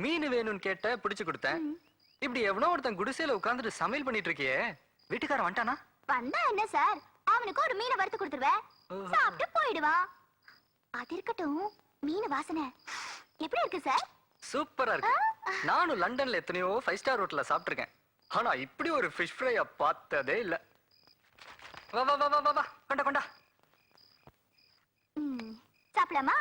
மீன் வேணும்னு கேட்ட பிடிச்சு கொடுத்தேன். இப்படி எவனோ ஒருத்தன் குடிசையில உட்கார்ந்துட்டு சமையல் பண்ணிட்டு இருக்கியே, வீட்டுக்காரன் வந்துட்டானா? வந்தா என்ன சார், அவனுக்கு ஒரு மீனை வறுத்து கொடுத்துருவேன், சாப்பிட்டு போயிடுவான். அது இருக்கட்டும், மீன் வாசனை எப்படி இருக்கு சார்? சூப்பரா இருக்கு. நானும் லண்டன்ல எத்தனையோ 5 ஸ்டார் ஹோட்டல்ல சாப்பிட்டிருக்கேன். ஆனா இப்படி ஒரு ஃபிஷ் ஃப்ரைய பார்த்ததே இல்ல. வா வா வா வா வா, கொண்டா கொண்டா. சாப்பிடலாமா?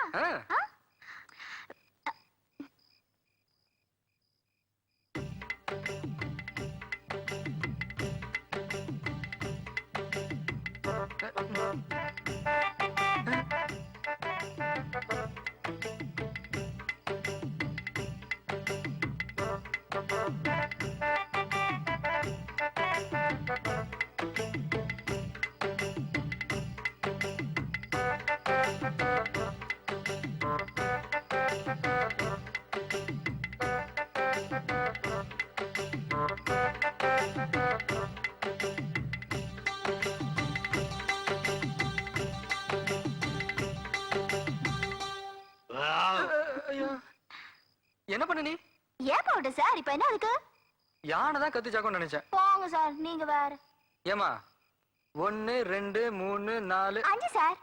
என்ன பண்ண நீ? ஏன் போடு சார், இப்ப என்ன அதுக்கு? யானை தான் கத்துச்சாக்கும் நினைச்சேன். போங்க சார், நீங்க வேற. ஏமா 1 2 3 4 5 சார்.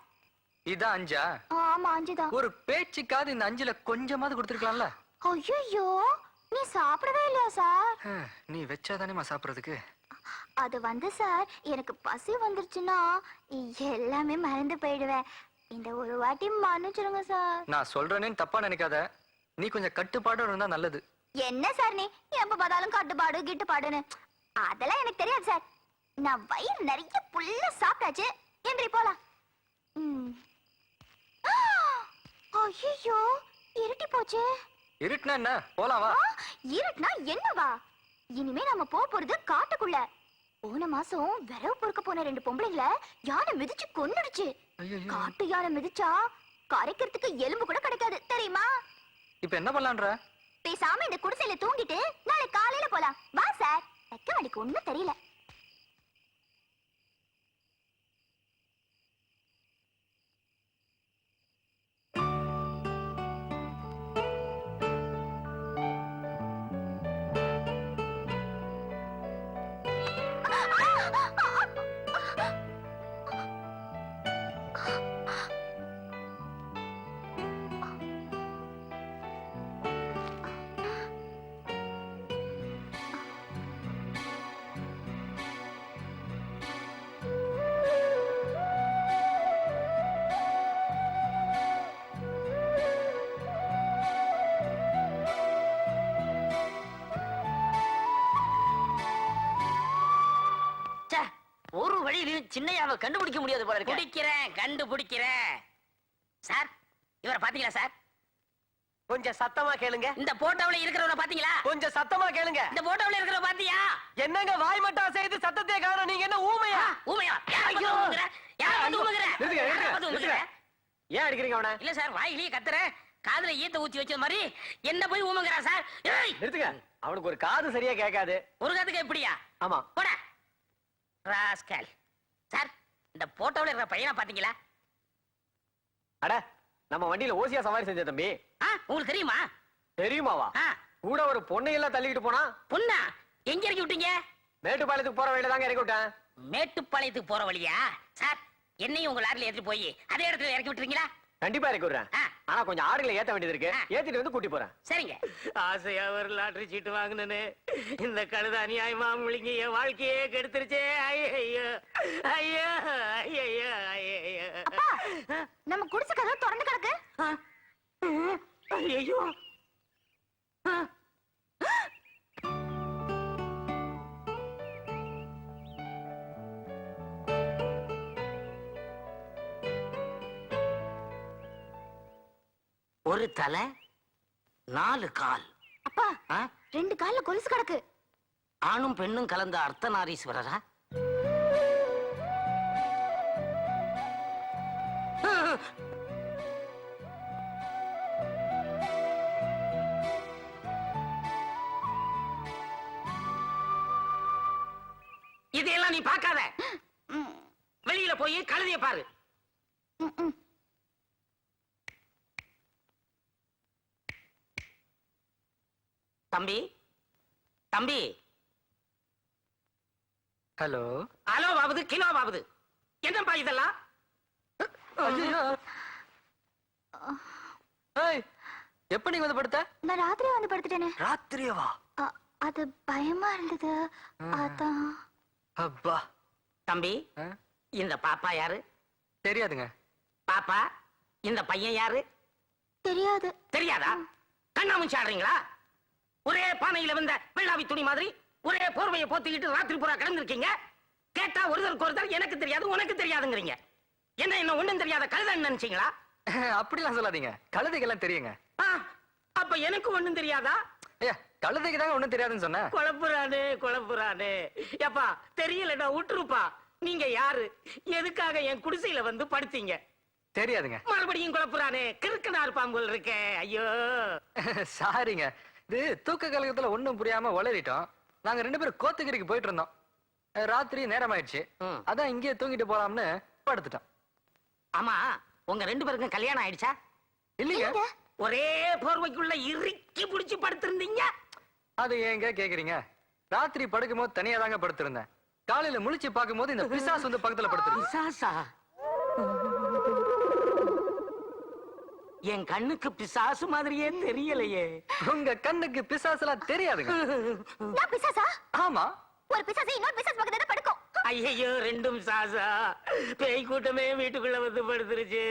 இதான் 5ஆ? ஆமா 5 தான். ஒரு பேச்சுக்காவது இந்த 5ல கொஞ்சமாவது கொடுத்துருக்கலாம்ல. ஐயோ, நீ சாப்பிடவே இல்லையா சார்? நீ வச்சாதானேமா சாப்பிடுறதுக்கு. அது வந்து சார், எனக்கு பசி வந்துருச்சுன்னா எல்லாமே மறந்து போயிடுவேன். இந்த ஒரு வாட்டி மன்னிச்சிருங்க சார். நான் சொல்றேன்னு தப்பா நினைக்காத. நீ கொஞ்சம் கட்டுப்பாடு இருந்தா நல்லது. என்ன சார் நீ எப்ப பார்த்தாலும் கட்டுப்பாடு கிட்டுப்பாடுன்னு? அதெல்லாம் எனக்கு தெரியாது சார். நான் வயிறு நிறைய புல்ல சாப்பிட்டாச்சு. எந்திரி போலாம். ஐயோ, இருட்டி போச்சு. இருட்டுனா என்ன? போலாம் வா. இருட்டுனா என்னவா? இனிமே நம்ம போறது காட்டுக்குள்ள. போன மாசம் விரவு பொறுக்க போன 2 பொம்பளைங்கள யானை மிதிச்சு கொன்னுடுச்சு. காட்டு யானை மிதிச்சா கரைக்கிறதுக்கு எலும்பு கூட கிடைக்காது தெரியுமா? இப்ப என்ன பண்ணலான்ற? பேசாம இந்த குடிசையில தூங்கிட்டு நாளை காலையில போலாம். வா சார். வைக்க வேண்டிக்கு ஒண்ணும் தெரியல. ஒரு வழியிலும் சின்னையாவை கண்டுபிடிக்க முடியாது போல இருக்கு. கண்டுபிடிக்கிறேன் சார். இவரை பாத்தீங்களா சார்? கொஞ்சம் சத்தமா கேளுங்க. இந்த போட்டோல இருக்கிறவன பாத்தீங்களா? கொஞ்சம் சத்தமா கேளுங்க. இந்த போட்டோல இருக்கிறவ பாத்தியா? என்னங்க வாய் மட்டும் செய்து சத்தத்தை காணோம். நீங்க என்ன ஊமையா? ஊமையா? ஐயோ, யார் வந்து ஊமைங்கற? ஏன் அடிக்கிறீங்க அவனை? இல்ல சார், வாயிலேயே கத்துற, காதுல ஈத்த ஊத்தி வச்ச மாதிரி என்ன போய் ஊமைங்கறா சார்? ஏய் நிறுத்துங்க. அவனுக்கு ஒரு காது சரியா கேட்காது. ஒரு காதுக்கு எப்படியா? ஆமா. போடா ராஸ்கல். சார், இந்த போட்டோல இருக்கிற பையனை பாத்தீங்களா? அட, நம்ம வண்டியில ஓசியா சவாரி செஞ்ச தம்பி. உங்களுக்கு தெரியுமா? தெரியுமாவா? கூட ஒரு பொண்ணை எல்லாம் தள்ளிக்கிட்டு போனா. பொண்ணா? எங்க இறக்கி விட்டீங்க? மேட்டுப்பாளையத்துக்கு போற வழியில தாங்க இறக்கி விட்டேன். மேட்டுப்பாளையத்துக்கு போற வழியா? சார், என்னையும் உங்க லாரில ஏத்திட்டு போய் அதே இடத்துல இறக்கி விட்டுறீங்களா? கண்டிப்பா இறக்கி விடுறேன். ஆனா கொஞ்சம் ஆடுகளை ஏத்த வேண்டியது இருக்கு. ஏத்திட்டு வந்து கூட்டி போறேன். சரிங்க. ஆசையா ஒரு லாட்டரி சீட்டு வாங்கினே, இந்த கழுத அநியாயமா முழுங்கி என் வாழ்க்கையே கெடுத்துருச்சே. ஐயோ ஐயோ ஐயோ ஐயோ. நம்ம குடிசை கதவு திறந்து கிடக்கு. ஐயோ, ஒரு தலை 4 கால். அப்பா, 2 கால்ல கொலுசு கிடக்கு. ஆணும் பெண்ணும் கலந்த அர்த்தநாரீஸ்வரரா? இதையெல்லாம் நீ பார்க்காத. வெளியில போய் கழுதைய பாரு. தம்பி தம்பி ஹலோ. அலோ பாபுது கிலோ பாபுது என்னப்பா இதெல்லாம்? ஐயோ. ஏய், எப்ப நீங்க வந்து படுத்த? நான் ராத்திரி வந்து படுத்துட்டேனே. ராத்திரியவா? அது பயமா இருந்தது, அதான். அப்பா. தம்பி ஆ? இந்த பாப்பா யாரு? தெரியாதுங்க. பாப்பா இந்த பையன் யாரு? தெரியாது. தெரியாதா? கண்ணாமூச்சி ஆடுறீங்களா? ஒரே பானையில வந்த வெள்ளாவி துணி மாதிரி ஒரே போர்வையை போத்திக்கிட்டு ராத்திரி பூரா கிடந்திருக்கீங்க. கேட்டா ஒருத்தருக்கு ஒருத்தர் எனக்கு தெரியாது உனக்கு தெரியாதுங்கிறீங்க. என்ன ஒண்ணும் தெரியாத கழுதைன்னு நினைச்சீங்களா? அப்படிலாம் சொல்லாதீங்க. கழுதைக்கெல்லாம் தெரியுங்க. ஆ, அப்ப எனக்கு ஒண்ணும் தெரியாதா? ஐயா, கழுதைக்கு தாங்க ஒண்ணும் தெரியாதுன்னு சொன்னேன். குழப்புறானே. எப்பா தெரியலடா விட்டுருப்பா. நீங்க யாரு? எதுக்காக என் குடிசையில வந்து படுத்தீங்க? தெரியாதுங்க. மறுபடியும் குழப்புறானே. கிறுக்கனா இருப்பான் போல் இருக்கே. ஐயோ சாரிங்க. இது தூக்க கலகத்துல ஒண்ணும் புரியாம உளறிட்டோம். நாங்க 2 பேரும் கோத்தகிரிக்கு போயிட்டு இருந்தோம். ராத்திரி நேரம் ஆயிடுச்சு. ம். அதான் இங்கேயே தூங்கிட்டு போலாம்னு படுத்துட்டோம். ஆமா உங்க 2 பேருக்கும் கல்யாணம் ஆயிடுச்சா? இல்லைங்க. ஒரே போர்வைக்குள்ள இறுக்கி புடிச்சு படுத்திருந்தீங்க. அது ஏங்க கேக்குறீங்க? ராத்திரி படுக்கும் போது தனியா தாங்க படுத்திருந்தேன். காலையில முழிச்சு பார்க்கும் போது இந்த பிசாசு வந்து பக்கத்துல படுத்துருக்கு. பிசாசா? என் கண்ணுக்கு பிசாசு மாதிரியே தெரியலையே. உங்க கண்ணுக்கு பிசாசு எல்லாம் தெரியாதுங்க. நான் பிசாசா? ஆமா. ஒரு பிசாசு இன்னொரு பிசாசு பக்கத்துல தான் படுக்கும். ஐயோ ரெண்டும் சாசா. பேய் கூட்டமே வீட்டுக்குள்ள வந்து படுத்துருச்சு.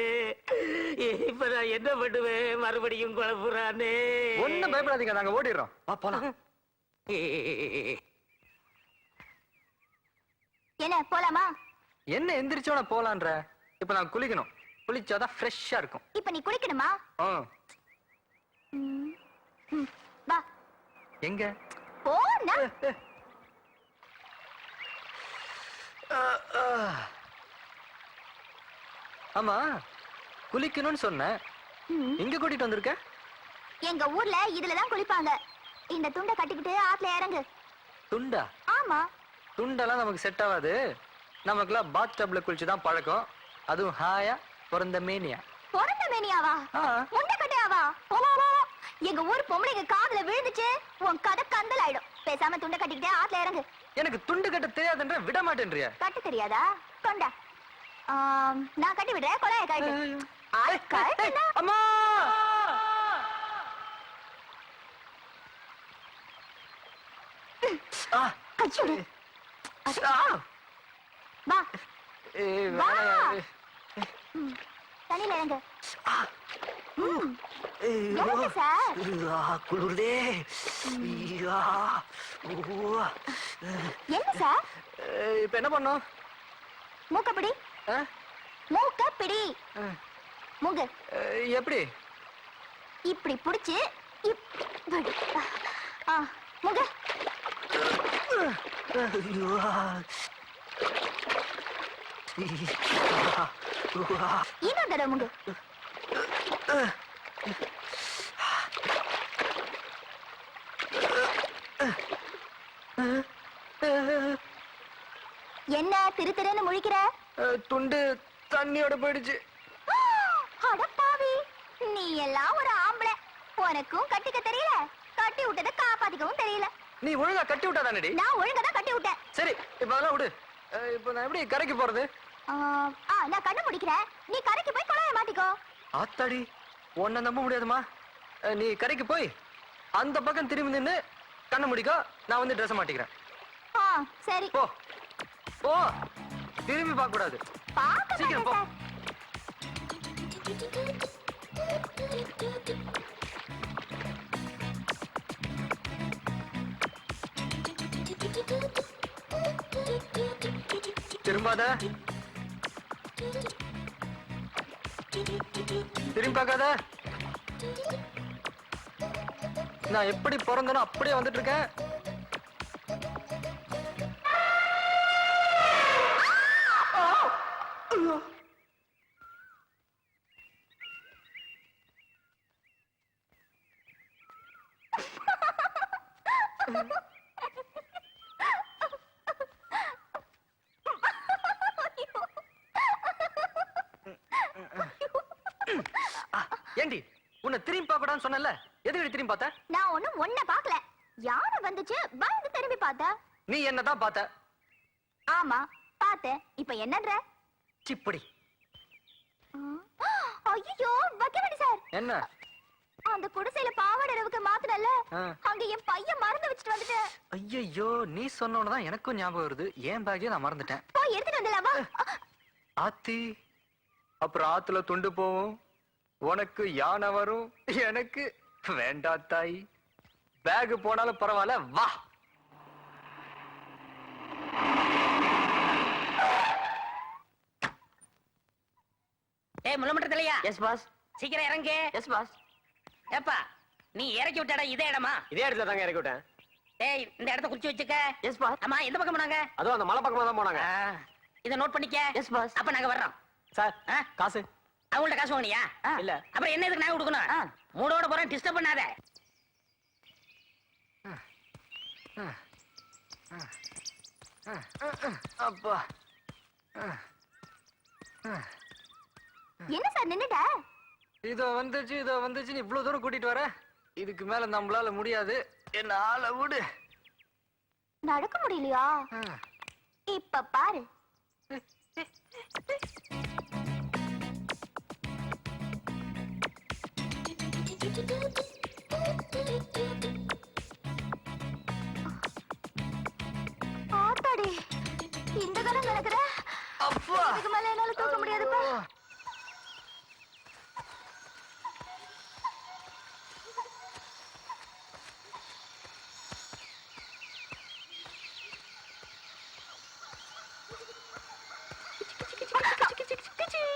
இப்ப நான் என்ன பண்ணுவேன்? மறுபடியும் குழப்புறானே. ஒண்ணும் பயப்படாதீங்க, நாங்க ஓடிடுறோம். வா போலாம். என்ன போலாமா? என்ன எந்திரிச்சோட போலான்ற? இப்ப நான் குளிக்கணும். குளிச்சாதான் ஃப்ரெஷ்ஷா இருக்கும். இப்ப நீ குளிக்கணுமா? ஆ. ம். ம். வா எங்க? போனா. ஆமா, குளிக்கணும்னு சொன்னேன். ம். எங்க கூட்டிட்டு வந்திருக்க? எங்க ஊர்ல இதுலதான் குளிப்பாங்க. இந்த துண்டை கட்டிக்கிட்டு ஆத்துல இறங்கு. துண்டா? ஆமா. துண்டெல்லாம் நமக்கு செட் ஆகாது. நமக்குலாம் பாத் டப்ல குளிச்சுதான் பழக்கம். அதுவும் ஹாயா பிறந்த மேனியா. பிறந்த மேனியாவா? ஆ. முண்டை கட்டையாவா? எங்க ஊர் பொம்பளைங்க காதுல விழுந்துச்சு, உன் கதை கந்தல் ஆயிடும். பேசாம துண்டை கட்டிக்கிட்டே ஆத்துல இறங்கு. எனக்கு துண்டு கட்ட தெரியாதுன்ற விட மாட்டேன்றியா? கட்ட தெரியாதா? கொண்டா. நான் கட்டி விடுறேன். கொலைய கட்டு. ஆள் கட்டுனா. அம்மா! ஆ. கச்சி விடு. ஆ. வா. ஏய், வா. வேணாம். ம். தண்ணியில இறங்கு. ஆ. ம். ஐயோ. இறங்கு சார். குளிருதே. ஐயா. ஓ. என்ன சார்? இப்ப என்ன பண்ணோம்? மூக்கப்பிடி. ஆ? மூக்கப்பிடி. ஆ. மூங்கு. எப்படி? இப்படி புடிச்சு இப்படி. மூங்கு. ஐயோ. இன்னொரு தடவை மூங்கு. என்ன திரு திருன்னு முழிக்கிற? துண்டு தண்ணியோட போயிடுச்சு. அடப்பாவி, நீ எல்லாம் ஒரு ஆம்பளை. உனக்கும் கட்டிக்க தெரியல, கட்டி விட்டதை காப்பாத்திக்கவும் தெரியல. நீ ஒழுங்கா கட்டி விட்டாதானடி? நான் ஒழுங்கா தான் கட்டி விட்டேன். சரி, இப்ப அதெல்லாம் விடு. இப்ப நான் எப்படி கரைக்கு போறது? நான் கண்ணு முடிக்கிறேன், நீ கரைக்கு போய் குழாய மாட்டிக்கோ. ஆத்தாடி, உன்னை நம்ப முடியாதுமா. நீ கரைக்கு போய் அந்த பக்கம் திரும்பி நின்னு கண்ணை முடிக்கோ, நான் வந்து ட்ரெஸ் மாட்டிக்கிறேன். சரி. போ போ, திரும்பி பார்க்க கூடாது. பாக்க சீக்கிரம் போ. சார். திரும்பாத, திரும்பி பார்க்காத. நான் எப்படி பிறந்தனோ அப்படியே வந்துட்டு இருக்கேன். ஏண்டி, உன்னை திரும்பி பார்க்க கூடாதுன்னு சொன்னல, எதுக்கு திரும்பி பார்த்த? நான் ஒண்ணும் ஒன்ன பாக்கல. யானை வந்துச்சு பயந்து திரும்பி பார்த்த. நீ என்னதான் பார்த்த? ஆமா பார்த்தேன். இப்ப என்னன்ற? சிப்படி. ஐயோ வக்கவடி சார், என்ன? அந்த குடிசையில பாவாடை அளவுக்கு மாத்தினல, ஆ. அங்க என் பையன் மறந்து வச்சுட்டு வந்துட்டேன். ஐயோ நீ சொன்னோன்னு எனக்கும் ஞாபகம் வருது. ஏன் பேக்கே நான் மறந்துட்டேன். போய் எடுத்துட்டு வந்துடலாமா? ஆத்தி, அப்புறம் ஆத்துல துண்டு போவோம். உனக்கு யானை வரும், எனக்கு வேண்டா தாய். பேக் போனாலும் பரவாயில்ல, வா. ஏய் முள்ளமட்டத்திலையா? S boss. சீக்கிரம் இறங்கு. Yes boss. ஏப்பா நீ இறக்கி விட்ட இடம் இதே இடமா? இதே இடத்துல தாங்க இறக்கி விட்டேன். ஏய் இந்த இடத்த குறிச்சு வச்சுக்க. Yes boss. ஆமா எந்த பக்கம் போனாங்க? அதுவும் அந்த மலை பக்கமா தான் போனாங்க. இத நோட் பண்ணிக்க. Yes boss. அப்ப நாங்க வர்றோம். சார் ஆ? காசு அவங்கள்ட்ட காசு வாங்கினியா? இல்ல. அப்புறம் என்ன இதுக்கு நான் கொடுக்கணும்? மூடோட போறேன், டிஸ்டர்ப் பண்ணாத. அப்பா. என்ன சார் நின்னுட்ட? இதோ வந்துச்சு நீ இவ்வளவு தூரம் கூட்டிட்டு வர. இதுக்கு மேல நம்மளால முடியாது. என்ன ஆள விடு. நடக்க முடியலையா? இப்ப பாரு. ஆத்தாடி, இந்த காலம் நடக்கிற. அப்பா. இதுக்கு மேல என்னால தூக்க முடியாதுப்பா.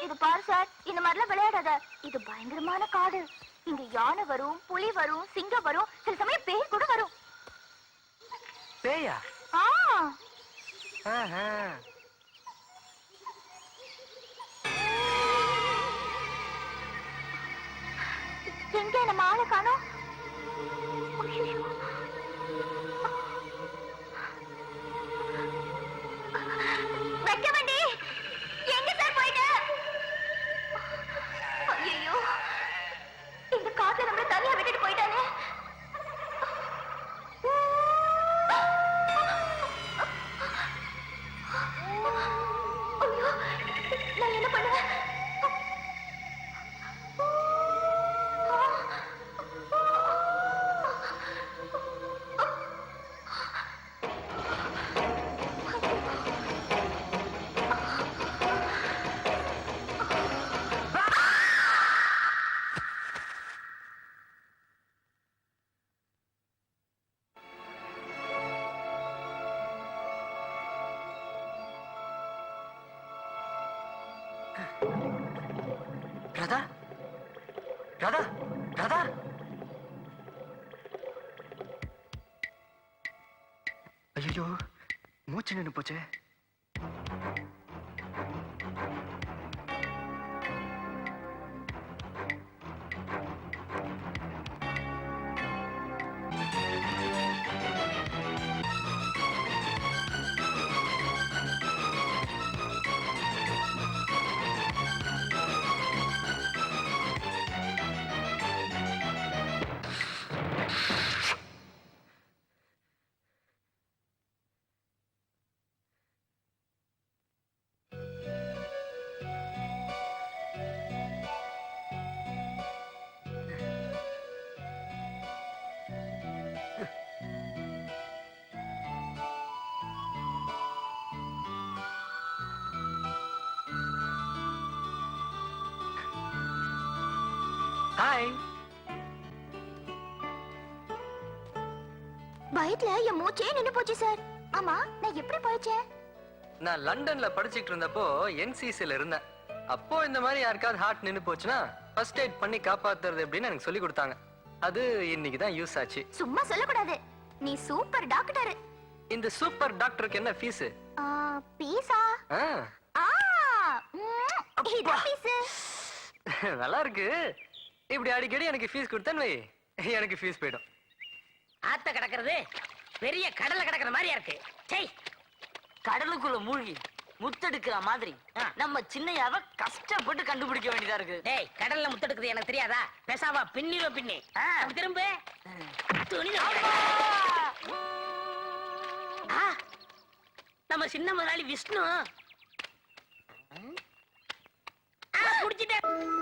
இது பாரு சார், இந்த மாதிரிலாம் விளையாடாத. இது பயங்கரமான காடு. இங்க யானை வரும், புலி வரும், சிங்கம் வரும், சில சமயம் பேய் கூட வரும். பேயா? ஆ, ஆஹா. எங்க நம்ம ஆளை காணோம்? ஐயையோ. வைக்க வண்டி எங்க சார் போயிட்ட? ஐயோ, இந்த காத்துல நம்மள தனியா விட்டுட்டு போயிட்டானே. ஐயோ, நான் என்ன பண்ணுவேன்? ராதா, ராதா, ராதா. ஐயோ மூச்சு நின்னு போச்சே. ஹாய். பயத்துல என் மூச்சே நின்னு போச்சு சார். ஆமா, நான் எப்படி போயிச்சேன்? நான் லண்டன்ல படிச்சிட்டு இருந்தப்போ என்சிசில இருந்தேன். அப்போ இந்த மாதிரி யாருக்காவது ஹார்ட் நின்னு போச்சுன்னா ஃபர்ஸ்ட் எய்ட் பண்ணி காப்பாத்துறது எப்படின்னு எனக்கு சொல்லி கொடுத்தாங்க. அது இன்னைக்கு தான் யூஸ் ஆச்சு. சும்மா சொல்லக்கூடாது. நீ சூப்பர் டாக்டர். இந்த சூப்பர் டாக்டருக்கு என்ன ஃபீஸ்? பீஸா? இது பீஸ். நல்லா இருக்கு. இப்படி அடிக்கடி எனக்கு ஃபீஸ் கொடுத்தேன்னு வை, எனக்கு ஃபீஸ் போயிடும். ஆத்த கிடக்கிறது பெரிய கடல்ல கிடக்குற மாதிரியா இருக்கு. சை, கடலுக்குள்ள மூழ்கி முத்தெடுக்கிற மாதிரி நம்ம சின்னையாவ கஷ்டப்பட்டு கண்டுபிடிக்க வேண்டியதா இருக்கு. டேய் கடல்ல முத்தெடுக்குது எனக்கு தெரியாதா? பேசாவா பின்னிரோ பின்னி. அப்படி திரும்ப துணி நம்ம சின்ன முதலாளி விஷ்ணு புடிச்சிட்டேன்